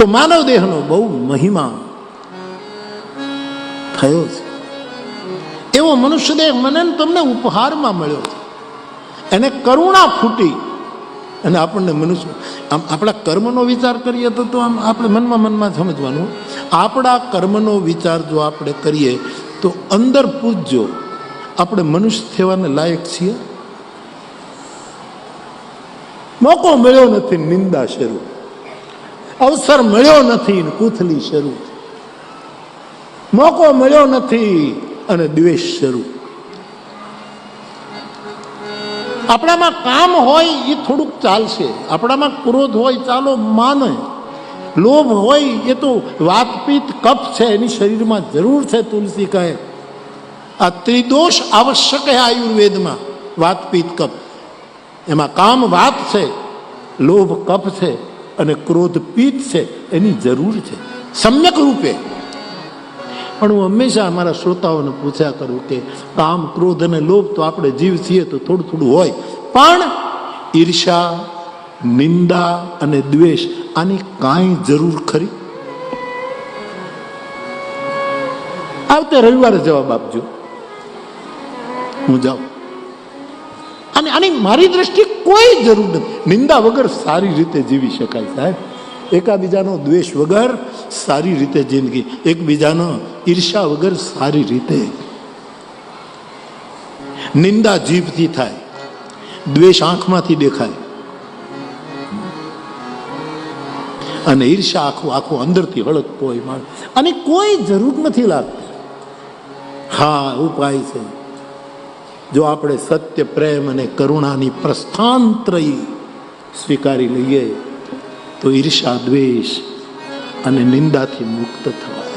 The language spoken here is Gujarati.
તો માનવ દેહનો બહુ મહિમા થયો છે. એવો મનુષ્ય દેહ મને તમને ઉપહારમાં મળ્યો છે. એને કરુણા ફૂટી અને આપણને મનુષ્ય આમ આપણા કર્મનો વિચાર કરીએ તો આમ આપણે મનમાં સમજવાનું, આપણા કર્મનો વિચાર જો આપણે કરીએ તો અંદર પૂછજો, આપણે મનુષ્ય થવાને લાયક છીએ? મોકો મળ્યો નથી, નિંદા શરૂ. અવસર મળ્યો નથી, કૂથલી શરૂ. મોકો મળ્યો નથી અને દ્વેષ શરૂ. આપણામાં કામ હોય એ થોડુંક ચાલશે, આપણામાં ક્રોધ હોય ચાલો માને, લોભ હોય એ તો વાતપીત કફ છે, એની શરીરમાં જરૂર છે. તુલસી કહે આ ત્રિદોષ આવશ્યક છે આયુર્વેદમાં. વાતપીત કફ, એમાં કામ વાત છે, લોભ કફ છે અને ક્રોધ પિત્ત છે, એની જરૂર છે સમ્યક રૂપે. પણ હું હંમેશા અમારા શ્રોતાઓને પૂછ્યા કરું કે કામ, ક્રોધ અને લોભ તો આપણે જીવ છીએ તો થોડું થોડું હોય, પણ ઈર્ષા, નિંદા અને દ્વેષ આની કાંઈ જરૂર ખરી? આવતે રવિવારે જવાબ આપજો, હું જાઉં. અને આની મારી દ્રષ્ટિએ કોઈ જરૂર નથી. નિંદા વગર સારી રીતે જીવી શકાય સાહેબ. એકાબીજાનો દ્વેષ વગર સારી રીતે જિંદગી, એકબીજાનો ઈર્ષા વગર સારી રીતે. નિંદા જીભથી થાય, દ્વેષ આંખમાંથી દેખાય અને ઈર્ષા આખું અંદરથી હળકતો હોય માણસ. અને કોઈ જરૂર નથી લાગતી. હા, ઉપાય છે. જો આપણે સત્ય, પ્રેમ અને કરુણાની પ્રસ્થાનત્રયી સ્વીકારી લઈએ તો ઈર્ષા, દ્વેષ અને નિંદાથી મુક્ત થવાય.